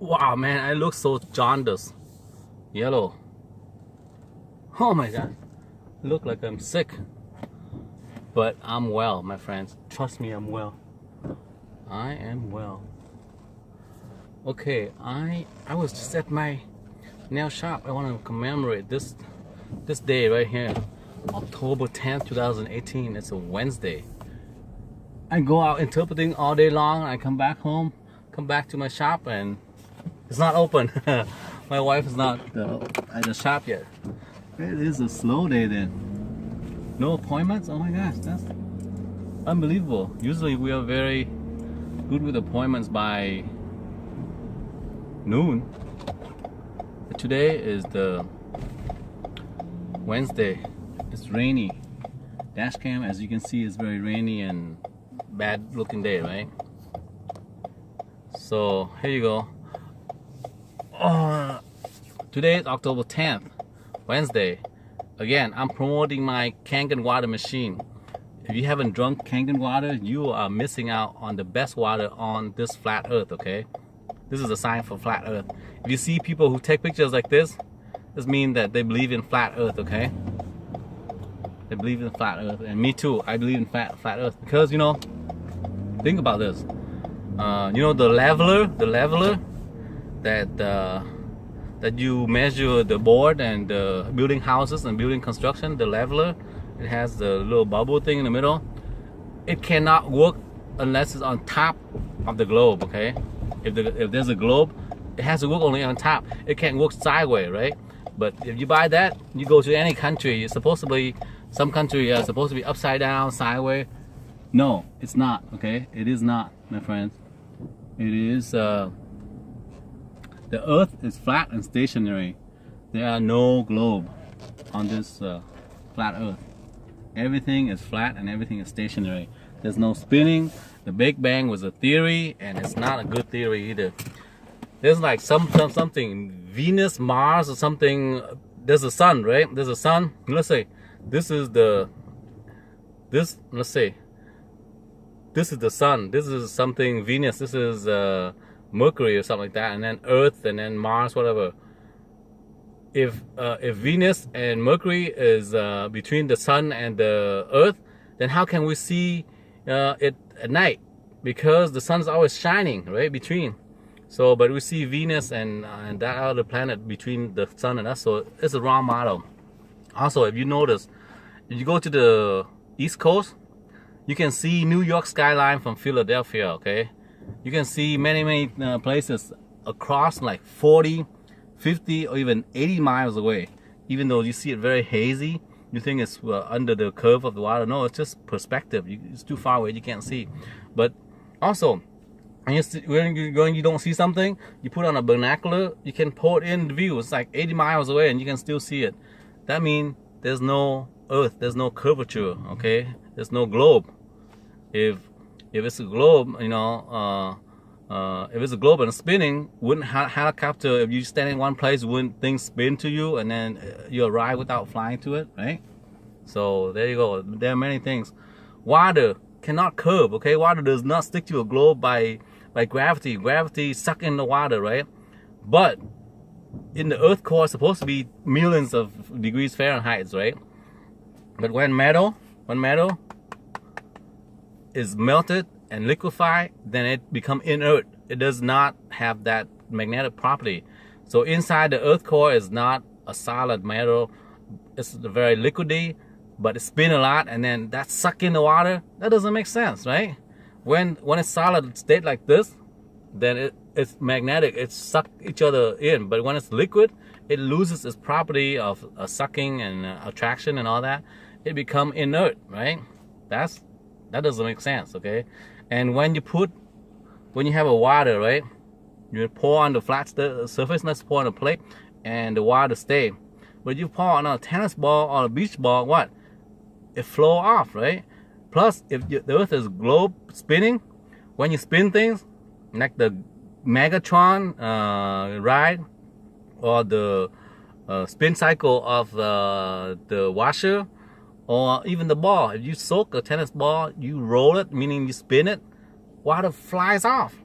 Wow, man, I look so jaundiced. Yellow. Oh my god. I look like I'm sick. But I'm well, my friends. Trust me, I'm well. I am well. Okay, I was just at my nail shop. I want to commemorate this day right here. October 10th, 2018. It's a Wednesday. I go out interpreting all day long. I come back home, come back to my shop, and it's not open. My wife is not at the shop yet. It is a slow day then. No appointments? Oh my gosh, that's unbelievable. Usually we are very good with appointments by noon. But today is the Wednesday. It's rainy. Dashcam, as you can see, is very rainy and bad looking day, right? So here you go. Today is October 10th, Wednesday. Again, I'm promoting my Kangen water machine. If you haven't drunk Kangen water, you are missing out on the best water on this flat earth, okay? This is a sign for flat earth. If you see people who take pictures like this means that they believe in flat earth, okay? They believe in flat earth, and me too. I believe in flat earth because, you know, think about this. You know the leveler that you measure the board and building houses and building construction. The leveler, it has the little bubble thing in the middle. It cannot work unless it's on top of the globe, okay? If there's a globe, it has to work only on top. It can't work sideways, right? But if you buy that, you go to any country, it's supposed to be, some country are supposed to be upside down, sideways. No, it's not, okay? It is not, my friends. It is, the earth is flat and stationary. There are no globe on this flat earth. Everything is flat and everything is stationary. There's no spinning. The Big Bang was a theory, and it's not a good theory either. There's like something, Venus, Mars, or something. There's a sun, right? There's a sun. Let's say this is the sun. This is something Venus. This is Mercury or something like that, and then Earth, and then Mars, whatever. If Venus and Mercury is between the sun and the Earth, then how can we see it at night? Because the sun's always shining, right, between. So, but we see Venus and that other planet between the sun and us. So it's a wrong model. Also, if you notice, if you go to the East Coast, you can see New York skyline from Philadelphia, okay? You can see many places across like 40, 50, or even 80 miles away. Even though you see it very hazy, you think it's under the curve of the water. No, it's just perspective. It's too far away, you can't see. But also, when you don't see something, you put on a binocular, you can pull it in the view. It's like 80 miles away and you can still see it. That means there's no earth, there's no curvature, okay? There's no globe. If it's a globe, you know, if it's a globe and spinning, wouldn't helicopter, if you stand in one place, wouldn't things spin to you and then you arrive without flying to it, right? So there you go. There are many things. Water cannot curve, okay? Water does not stick to a globe by gravity. Gravity sucks in the water, right? But in the earth core, it's supposed to be millions of degrees Fahrenheit, right? But when metal is melted and liquefied, then it becomes inert. It does not have that magnetic property. So inside the earth core is not a solid metal. It's very liquidy, but it spins a lot, and then that suck in the water. That doesn't make sense, right? When it's solid state like this, then it's magnetic. It sucks each other in. But when it's liquid, it loses its property of sucking and attraction and all that. It becomes inert, right? That doesn't make sense, okay? And when you have a water, right? You pour on the flat surface, not pour on a plate, and the water stay. But you pour on a tennis ball or a beach ball, what? It flow off, right? Plus, if the earth is globe spinning, when you spin things, like the Megatron ride, or the spin cycle of the washer, or even the ball. If you soak a tennis ball, you roll it, meaning you spin it, water flies off.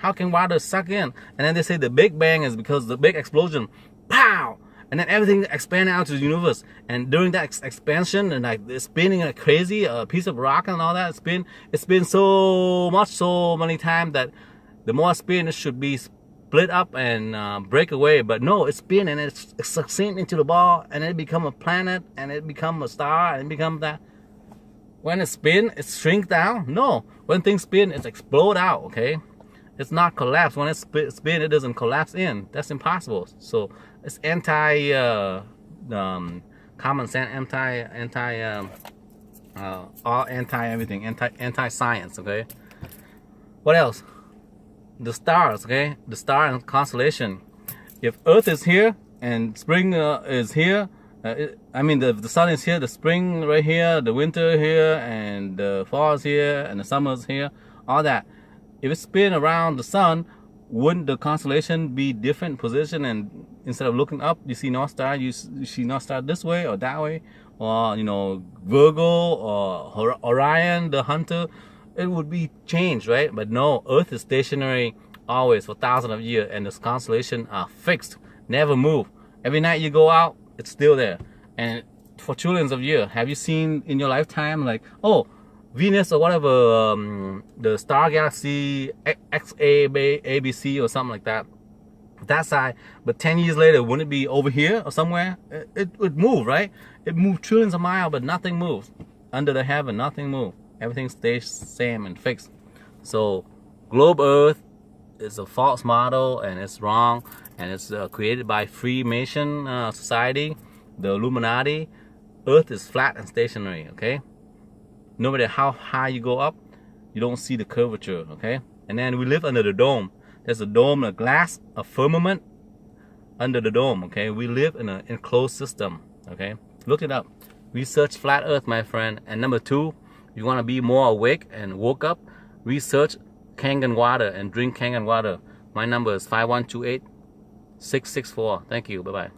How can water suck in? And then they say the Big Bang is because the big explosion, pow, and then everything expanded out to the universe. And during that expansion, and like it's spinning like crazy, a piece of rock and all that, it's been so many times that the more spin, it should be split up and break away. But no, it's spin and it's succeeding into the ball, and it become a planet, and it become a star, and it become that. When it spin, it shrink down. No, when things spin, it explode out. Okay. It's not collapse. When it spin, it doesn't collapse in. That's impossible. So it's anti common sense, all anti everything, anti science. Okay. What else? The stars. Okay, the star and constellation. If Earth is here and spring is here, the sun is here, the spring right here, the winter here, and the fall is here, and the summer is here. All that. If it spin around the sun, wouldn't the constellation be different position? And instead of looking up, you see North Star, you see North Star this way or that way, or Virgo or Orion, the hunter, it would be changed, right? But no, Earth is stationary always for thousands of years, and the constellation are fixed, never move. Every night you go out, it's still there, and for trillions of years. Have you seen in your lifetime like, oh, Venus or whatever, the star galaxy ABC or something like that, that side, but 10 years later, wouldn't it be over here or somewhere? It would move, right? It moved trillions of miles, but nothing moves. Under the heaven, nothing moves. Everything stays same and fixed. So globe Earth is a false model, and it's wrong, and it's created by Freemason society, the Illuminati. Earth is flat and stationary, okay? No matter how high you go up, you don't see the curvature, okay? And then we live under the dome. There's a dome, a glass, a firmament under the dome, okay? We live in an enclosed system, okay? Look it up. Research flat Earth, my friend. And number 2, if you want to be more awake and woke up, research Kangen water and drink Kangen water. My number is 5128-664. Thank you. Bye-bye.